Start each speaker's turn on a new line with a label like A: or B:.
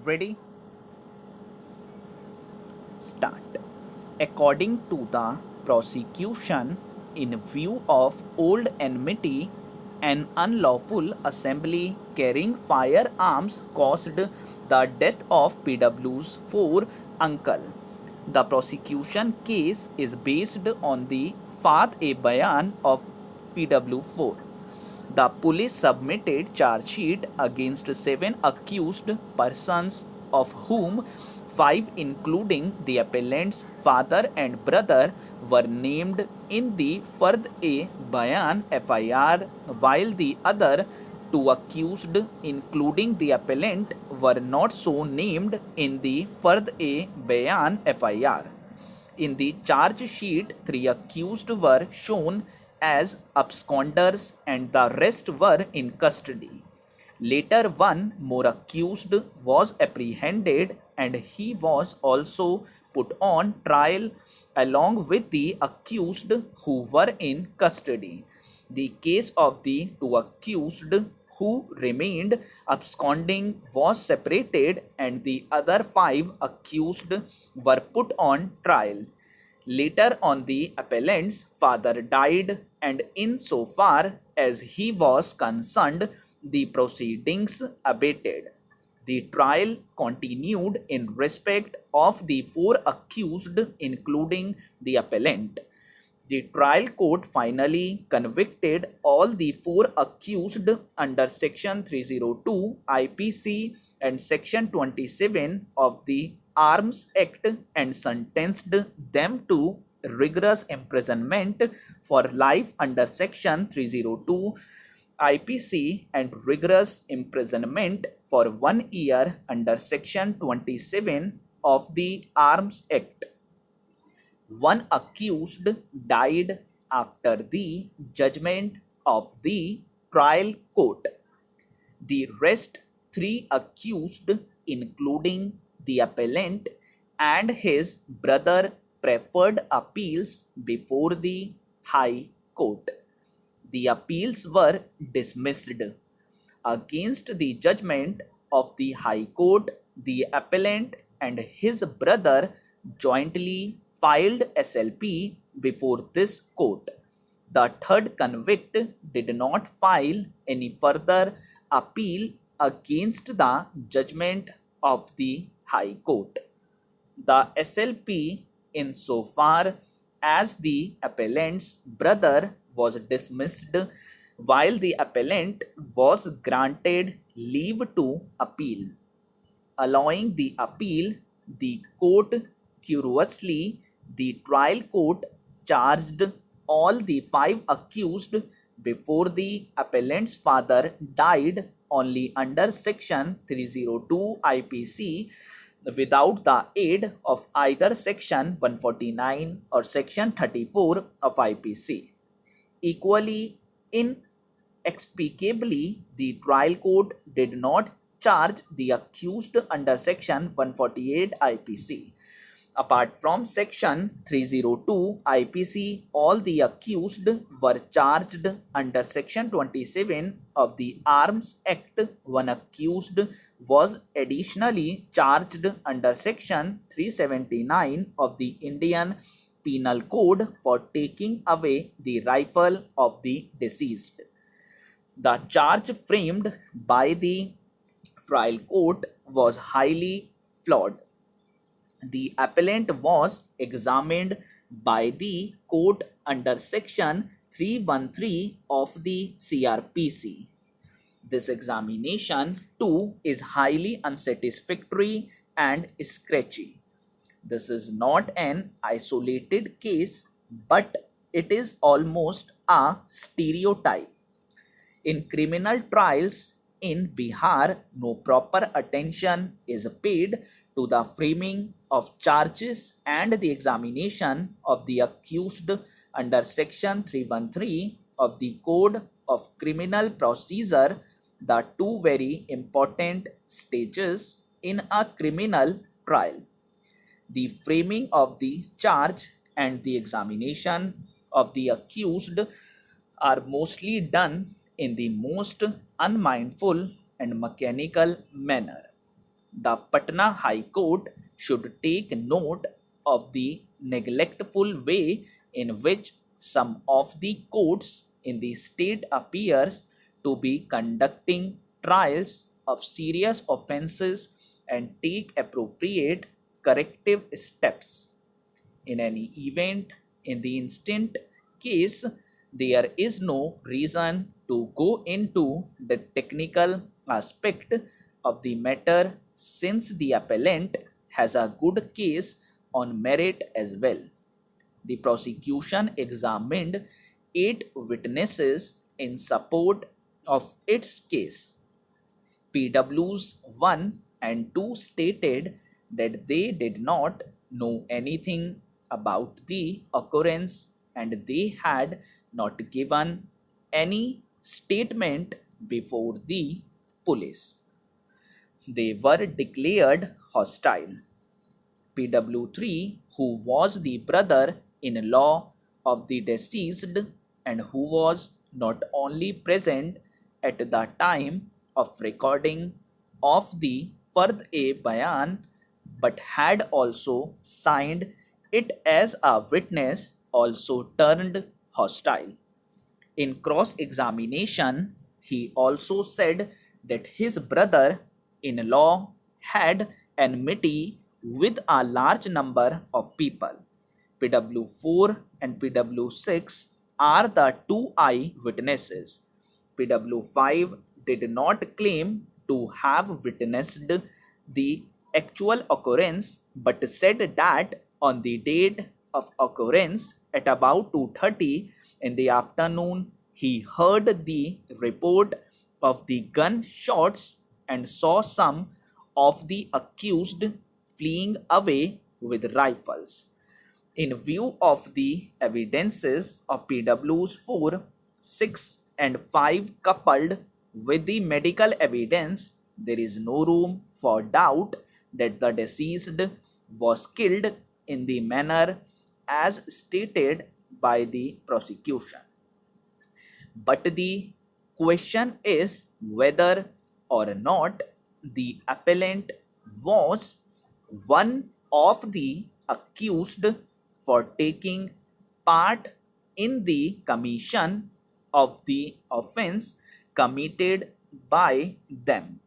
A: Ready? Start. According to the prosecution, in view of old enmity, an unlawful assembly carrying firearms caused the death of PW's 4 uncle. The prosecution case is based on the Fath-e-Bayan of PW4. The police submitted charge sheet against 7 accused persons, of whom 5, including the appellant's father and brother, were named in the Fard-e-Bayan FIR, while the other 2 accused, including the appellant, were not so named in the Fard-e-Bayan FIR. In the charge sheet, 3 accused were shown as absconders and the rest were in custody. Later, one more accused was apprehended and he was also put on trial along with the accused who were in custody. The case of the 2 accused who remained absconding was separated and the other 5 accused were put on trial. Later on, the appellant's father died, and insofar as he was concerned, the proceedings abated. The trial continued in respect of the 4 accused, including the appellant. The trial court finally convicted all the 4 accused under Section 302 IPC and Section 27 of the Arms Act and sentenced them to rigorous imprisonment for life under Section 302 IPC and rigorous imprisonment for 1 year under Section 27 of the Arms Act. 1 accused died after the judgment of the trial court. The rest 3 accused, including the appellant and his brother, preferred appeals before the High Court. The appeals were dismissed. Against the judgment of the High Court, the appellant and his brother jointly filed SLP before this court. The third convict did not file any further appeal against the judgment of the High Court. The SLP, insofar as the appellant's brother was dismissed, while the appellant was granted leave to appeal. Allowing the appeal, the court curiously, the trial court charged all the 5 accused before the appellant's father died only under Section 302 IPC without the aid of either Section 149 or Section 34 of IPC. Equally inexplicably, the trial court did not charge the accused under Section 148 IPC. Apart from Section 302 IPC, all the accused were charged under Section 27 of the Arms Act. 1 accused was additionally charged under Section 379 of the Indian Penal Code for taking away the rifle of the deceased. The charge framed by the trial court was highly flawed. The appellant was examined by the court under Section 313 of the CRPC. This examination too is highly unsatisfactory and sketchy. This is not an isolated case, but it is almost a stereotype. In criminal trials in Bihar, no proper attention is paid to the framing of charges and the examination of the accused under Section 313 of the Code of Criminal Procedure, the 2 very important stages in a criminal trial. The framing of the charge and the examination of the accused are mostly done in the most unmindful and mechanical manner. the Patna High Court should take note of the neglectful way in which some of the courts in the state appears to be conducting trials of serious offences and take appropriate corrective steps. In any event, in the instant case, there is no reason to go into the technical aspect of the matter since the appellant has a good case on merit as well. The prosecution examined 8 witnesses in support of its case. PW's 1 and 2 stated that they did not know anything about the occurrence and they had not given any statement before the police. They were declared hostile. PW3, who was the brother in law of the deceased and who was not only present at the time of recording of the Fard e Bayan but had also signed it as a witness, also turned hostile. In cross examination, he also said that his brother in law had enmity with a large number of people. PW4 and PW6 are the two eyewitnesses. PW5 did not claim to have witnessed the actual occurrence but said that on the date of occurrence at about 2:30 in the afternoon he heard the report of the gunshots and saw some of the accused fleeing away with rifles. In view of the evidences of PW's 4, 6, and 5 coupled with the medical evidence, there is no room for doubt that the deceased was killed in the manner as stated by the prosecution. But the question is whether or not the appellant was one of the accused for taking part in the commission of the offense committed by them.